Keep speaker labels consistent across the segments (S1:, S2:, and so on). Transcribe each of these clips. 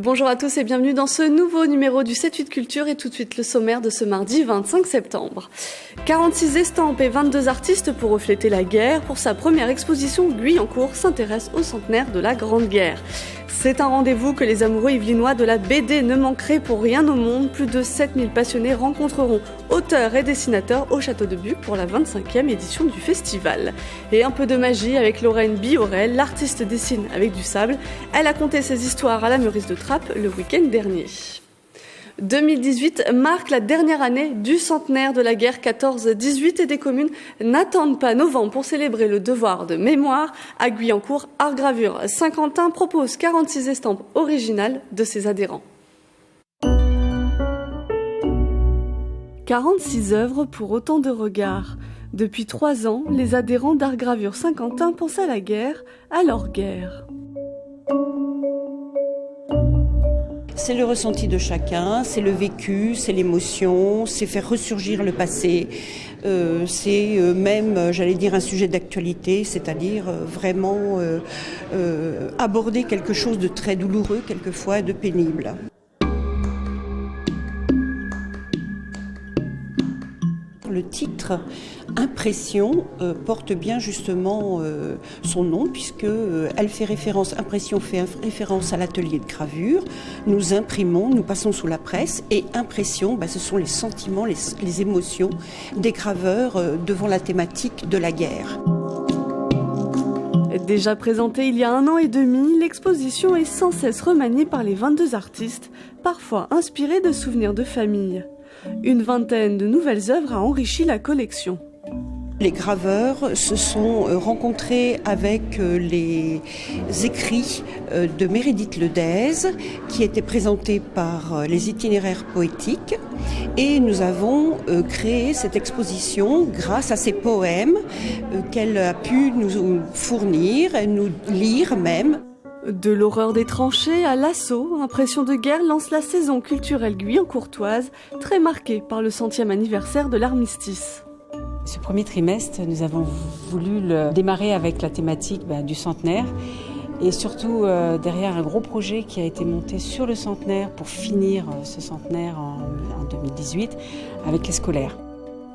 S1: Bonjour à tous et bienvenue dans ce nouveau numéro du 7-8 Culture et tout de suite le sommaire de ce mardi 25 septembre. 46 estampes et 22 artistes pour refléter la guerre. Pour sa première exposition, Guyancourt s'intéresse au centenaire de la Grande Guerre. C'est un rendez-vous que les amoureux yvelinois de la BD ne manqueraient pour rien au monde. Plus de 7000 passionnés rencontreront auteurs et dessinateurs au Château de Buc pour la 25e édition du festival. Et un peu de magie avec Lorraine Biorel, l'artiste dessine avec du sable. Elle a conté ses histoires à la Meurice de Trappes le week-end dernier. 2018 marque la dernière année du centenaire de la guerre 14-18 et des communes n'attendent pas novembre pour célébrer le devoir de mémoire. À Guyancourt, Art Gravure Saint-Quentin propose 46 estampes originales de ses adhérents. 46 œuvres pour autant de regards. Depuis 3 ans, les adhérents d'Art Gravure Saint-Quentin pensent à la guerre, à leur guerre.
S2: C'est le ressenti de chacun, c'est le vécu, c'est l'émotion, c'est faire ressurgir le passé. C'est même, j'allais dire, un sujet d'actualité, c'est-à-dire vraiment aborder quelque chose de très douloureux, quelquefois de pénible. Le titre Impression porte bien justement son nom puisque elle fait référence, Impression fait référence à l'atelier de gravure. Nous imprimons, nous passons sous la presse et Impression, ce sont les sentiments, les émotions des graveurs devant la thématique de la guerre.
S1: Déjà présentée il y a 1 an et demi, l'exposition est sans cesse remaniée par les 22 artistes, parfois inspirés de souvenirs de famille. Une vingtaine de nouvelles œuvres a enrichi la collection.
S2: Les graveurs se sont rencontrés avec les écrits de Meredith Ledez qui étaient présentés par les itinéraires poétiques et nous avons créé cette exposition grâce à ces poèmes qu'elle a pu nous fournir, nous lire même.
S1: De l'horreur des tranchées à l'assaut, Impression de guerre lance la saison culturelle guyancourtoise, très marquée par le 100e anniversaire de l'armistice.
S3: Ce premier trimestre, nous avons voulu le démarrer avec la thématique du centenaire et surtout derrière un gros projet qui a été monté sur le centenaire pour finir ce centenaire en 2018 avec les scolaires.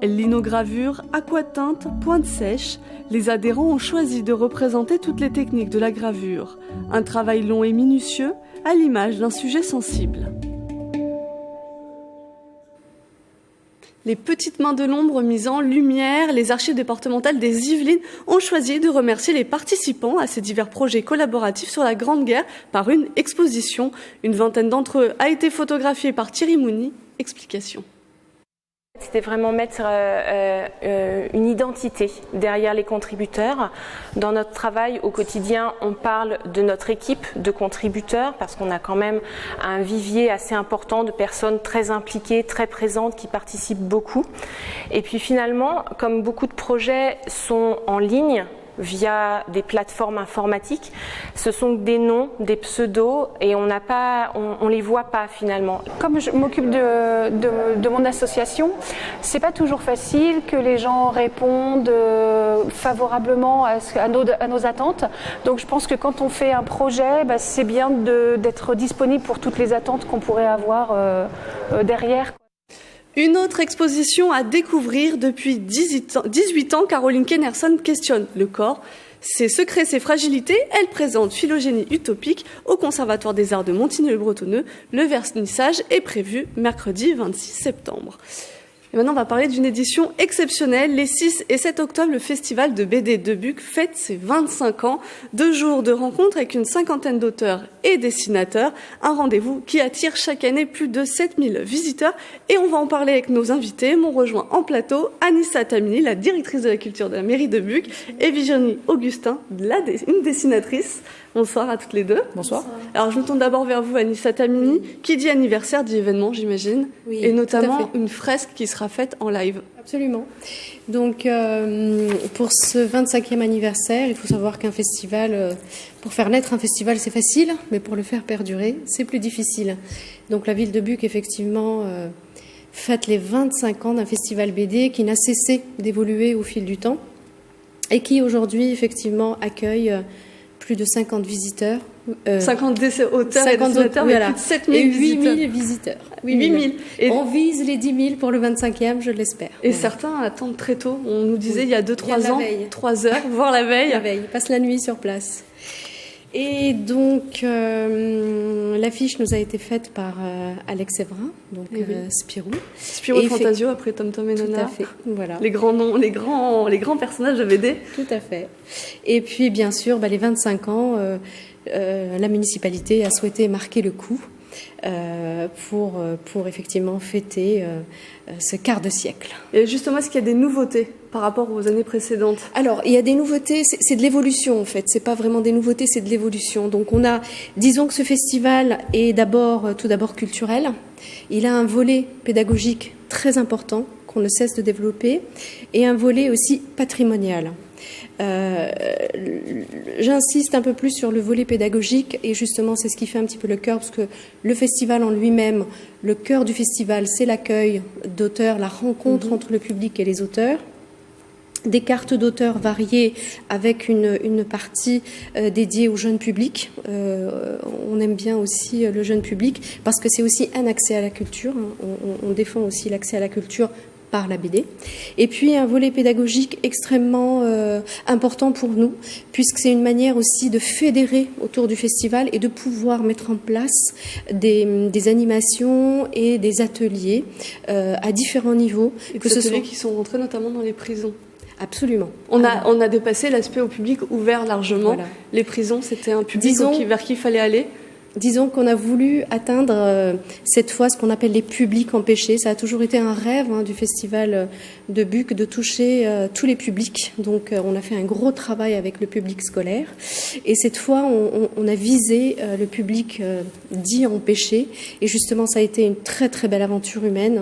S1: Linogravure, aquateinte, pointe sèche, les adhérents ont choisi de représenter toutes les techniques de la gravure. Un travail long et minutieux, à l'image d'un sujet sensible. Les petites mains de l'ombre mises en lumière, les archives départementales des Yvelines ont choisi de remercier les participants à ces divers projets collaboratifs sur la Grande Guerre par une exposition. Une vingtaine d'entre eux a été photographiée par Thierry Mouni. Explication.
S4: C'était vraiment mettre une identité derrière les contributeurs. Dans notre travail au quotidien, on parle de notre équipe de contributeurs parce qu'on a quand même un vivier assez important de personnes très impliquées, très présentes, qui participent beaucoup. Et puis finalement, comme beaucoup de projets sont en ligne, via des plateformes informatiques, ce sont des noms, des pseudos et on les voit pas finalement.
S5: Comme je m'occupe de mon association, c'est pas toujours facile que les gens répondent favorablement à nos attentes. Donc je pense que quand on fait un projet, c'est bien d'être disponible pour toutes les attentes qu'on pourrait avoir derrière.
S1: Une autre exposition à découvrir depuis 18 ans, Caroline Kennerson questionne le corps, ses secrets, ses fragilités. Elle présente Phylogénie utopique au Conservatoire des Arts de Montigny-le-Bretonneux. Le vernissage est prévu mercredi 26 septembre. Et maintenant, on va parler d'une édition exceptionnelle. Les 6 et 7 octobre, le festival de BD de Buc fête ses 25 ans. 2 jours de rencontres avec une 50aine d'auteurs et dessinateurs. Un rendez-vous qui attire chaque année plus de 7000 visiteurs. Et on va en parler avec nos invités. M'ont rejoint en plateau Anissa Tamini, la directrice de la culture de la mairie de Buc, et Virginie Augustin, une dessinatrice. Bonsoir à toutes les deux.
S6: Bonsoir.
S1: Alors je me tourne d'abord vers vous, Anissa Tamini. Qui dit anniversaire dit événement, j'imagine.
S6: Oui,
S1: et notamment une fresque qui sera faite en live.
S6: Absolument. Donc pour ce 25e anniversaire, il faut savoir qu'un festival, pour faire naître un festival c'est facile, mais pour le faire perdurer c'est plus difficile. Donc la ville de Buc effectivement fête les 25 ans d'un festival BD qui n'a cessé d'évoluer au fil du temps et qui aujourd'hui effectivement accueille plus de 50 visiteurs
S1: 50 auteurs et dessinateurs, mais plus de 7000
S6: et
S1: visiteurs.
S6: 8000 visiteurs.
S1: 8000. Et
S6: on vise les 10 000 pour le 25e, je l'espère.
S1: Et certains attendent très tôt. On nous disait il y a 2-3 ans,
S6: veille.
S1: 3 heures, voire la veille.
S6: La veille, passe la nuit sur place. Et donc, l'affiche nous a été faite par Alex Séverin, donc Spirou.
S1: Spirou et Fantasio, après Tom Tom et Nana.
S6: Tout à fait, voilà.
S1: Les grands noms, les grands personnages de BD.
S6: Tout à fait. Et puis, bien sûr, les 25 ans, la municipalité a souhaité marquer le coup pour effectivement fêter ce quart de siècle.
S1: Et justement, est-ce qu'il y a des nouveautés par rapport aux années précédentes?
S6: Alors, il y a des nouveautés, c'est de l'évolution en fait, c'est pas vraiment des nouveautés, c'est de l'évolution. Donc disons que ce festival est tout d'abord culturel, il a un volet pédagogique très important qu'on ne cesse de développer et un volet aussi patrimonial. J'insiste un peu plus sur le volet pédagogique et justement c'est ce qui fait un petit peu le cœur parce que le festival en lui-même, le cœur du festival c'est l'accueil d'auteurs, la rencontre entre le public et les auteurs, des cartes d'auteurs variées avec une partie dédiée au jeune public. On aime bien aussi le jeune public parce que c'est aussi un accès à la culture, on défend aussi l'accès à la culture par la BD. Et puis un volet pédagogique extrêmement important pour nous, puisque c'est une manière aussi de fédérer autour du festival et de pouvoir mettre en place des animations et des ateliers à différents niveaux.
S1: Et des ateliers qui sont rentrés notamment dans les prisons.
S6: Absolument.
S1: On a dépassé l'aspect au public ouvert largement. Voilà. Les prisons, c'était un public vers qui il fallait aller.
S6: Disons qu'on a voulu atteindre cette fois ce qu'on appelle les publics empêchés. Ça a toujours été un rêve du festival de Buc de toucher tous les publics. Donc on a fait un gros travail avec le public scolaire. Et cette fois, on a visé le public dit empêché. Et justement, ça a été une très très belle aventure humaine.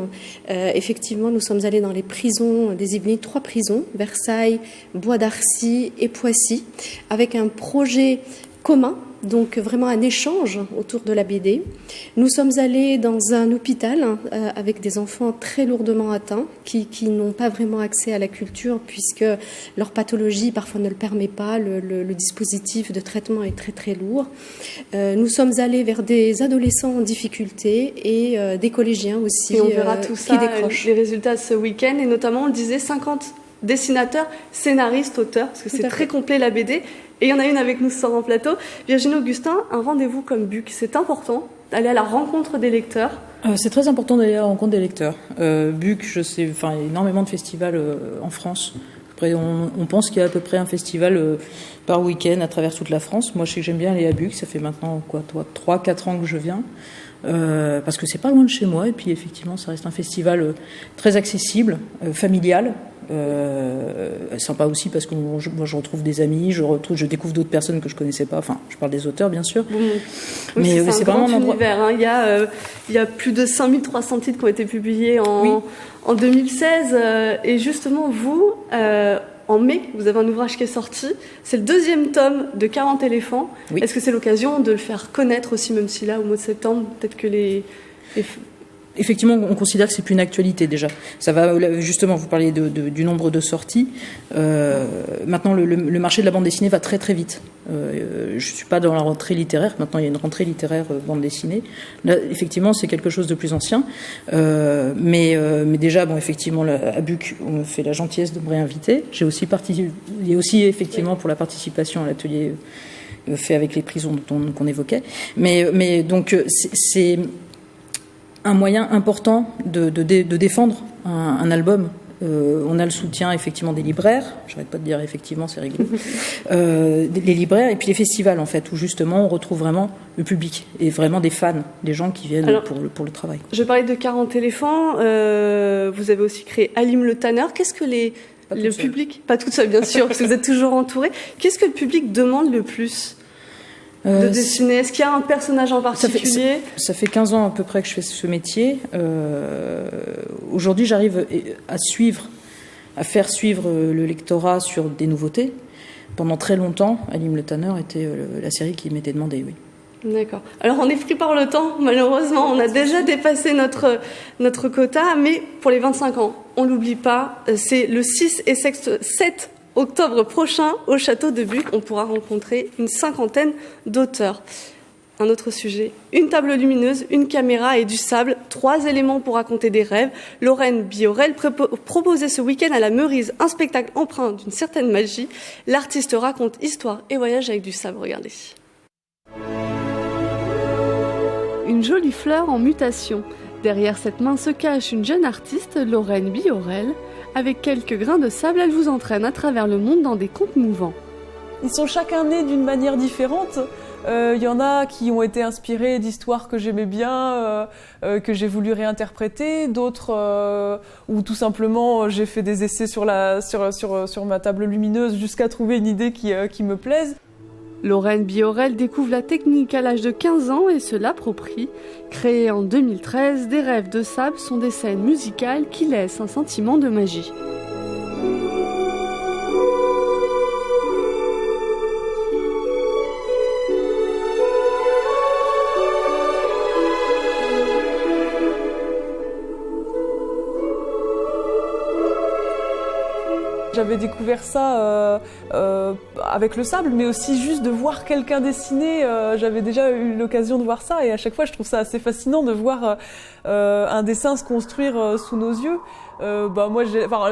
S6: Effectivement, nous sommes allés dans les prisons des Yvelines, 3 prisons, Versailles, Bois d'Arcy et Poissy, avec un projet commun. Donc vraiment un échange autour de la BD. Nous sommes allés dans un hôpital avec des enfants très lourdement atteints qui n'ont pas vraiment accès à la culture puisque leur pathologie parfois ne le permet pas. Le dispositif de traitement est très très lourd. Nous sommes allés vers des adolescents en difficulté et des collégiens aussi.
S1: Et on verra tout
S6: qui
S1: ça,
S6: décrochent.
S1: Les résultats ce week-end et notamment on le disait 50 dessinateurs, scénaristes, auteurs parce que c'est très complet la BD. Et il y en a une avec nous ce soir en plateau. Virginie Augustin, un rendez-vous comme Buc, c'est important d'aller à la rencontre des lecteurs.
S7: C'est très important d'aller à la rencontre des lecteurs. Buc, je sais, il y a énormément de festivals en France. Après, on pense qu'il y a à peu près un festival par week-end à travers toute la France. Moi, je sais que j'aime bien aller à Buc. Ça fait maintenant 3-4 ans que je viens. Parce que c'est pas loin de chez moi. Et puis, effectivement, ça reste un festival très accessible, familial. Sympa aussi parce que moi je retrouve des amis, je découvre d'autres personnes que je connaissais pas. Enfin, je parle des auteurs bien sûr.
S1: Mais c'est vraiment un univers. Il y a plus de 5300 titres qui ont été publiés en 2016. Et justement, vous, en mai, vous avez un ouvrage qui est sorti. C'est le 2e tome de 40 éléphants. Oui. Est-ce que c'est l'occasion de le faire connaître aussi, même si là, au mois de septembre, peut-être que
S7: Effectivement, on considère que c'est plus une actualité déjà. Ça va justement, vous parliez du nombre de sorties. Maintenant, le marché de la bande dessinée va très très vite. Je suis pas dans la rentrée littéraire. Maintenant, il y a une rentrée littéraire bande dessinée. Là, effectivement, c'est quelque chose de plus ancien. Mais déjà, effectivement, à Buc, on me fait la gentillesse de me réinviter. J'ai aussi effectivement pour la participation à l'atelier fait avec les prisons qu'on évoquait. Mais donc c'est un moyen important de défendre un album. On a le soutien effectivement des libraires, j'arrête pas de dire effectivement, c'est rigolo, les libraires et puis les festivals en fait, où justement on retrouve vraiment le public et vraiment des fans, des gens qui viennent pour le travail.
S1: Je parlais de 40 éléphants, vous avez aussi créé Halim le Tanneur. Qu'est-ce que le public, pas toute seule bien sûr, parce que vous êtes toujours entouré, qu'est-ce que le public demande le plus de dessiner? Est-ce qu'il y a un personnage en particulier?
S7: Ça fait 15 ans à peu près que je fais ce métier. Aujourd'hui, j'arrive à faire suivre le lectorat sur des nouveautés. Pendant très longtemps, Halim le Tanneur était la série qui m'était demandée, oui.
S1: D'accord. Alors on est pris par le temps, malheureusement. On a déjà dépassé notre quota, mais pour les 25 ans, on l'oublie pas, c'est le 6 et 7 Octobre prochain, au château de Buc, on pourra rencontrer une 50aine d'auteurs. Un autre sujet, une table lumineuse, une caméra et du sable, 3 éléments pour raconter des rêves. Lorraine Biorel proposait ce week-end à la Meurise un spectacle empreint d'une certaine magie. L'artiste raconte histoire et voyage avec du sable, regardez. Une jolie fleur en mutation. Derrière cette main se cache une jeune artiste, Lorraine Biorel. Avec quelques grains de sable, elle vous entraîne à travers le monde dans des contes mouvants.
S8: Ils sont chacun nés d'une manière différente. Il y en a qui ont été inspirés d'histoires que j'aimais bien, que j'ai voulu réinterpréter. D'autres où tout simplement j'ai fait des essais sur ma table lumineuse jusqu'à trouver une idée qui me plaise.
S1: Lorraine Biorel découvre la technique à l'âge de 15 ans et se l'approprie. Créée en 2013, Des rêves de sable sont des scènes musicales qui laissent un sentiment de magie.
S8: J'avais découvert ça avec le sable, mais aussi juste de voir quelqu'un dessiner. J'avais déjà eu l'occasion de voir ça et à chaque fois je trouve ça assez fascinant de voir un dessin se construire sous nos yeux.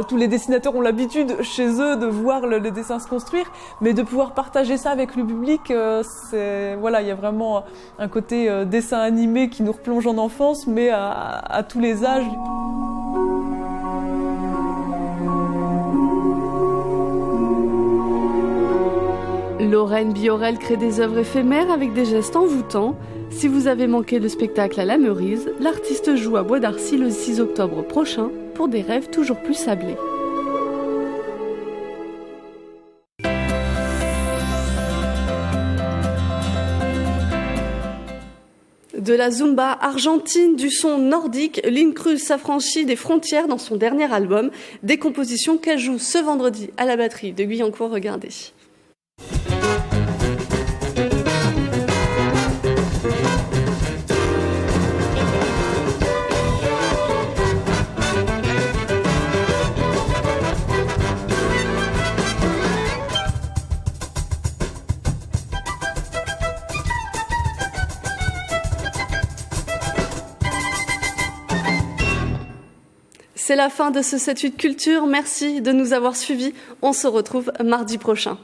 S8: Tous les dessinateurs ont l'habitude chez eux de voir le dessin se construire, mais de pouvoir partager ça avec le public, il y a vraiment un côté dessin animé qui nous replonge en enfance, mais à tous les âges.
S1: Lorraine Biorel crée des œuvres éphémères avec des gestes envoûtants. Si vous avez manqué le spectacle à la Meurise, l'artiste joue à Bois d'Arcy le 6 octobre prochain pour des rêves toujours plus sablés. De la Zumba argentine, du son nordique, Lynn Cruz s'affranchit des frontières dans son dernier album, des compositions qu'elle joue ce vendredi à la batterie de Guyancourt, regardez. C'est la fin de ce 7-8 Culture. Merci de nous avoir suivis. On se retrouve mardi prochain.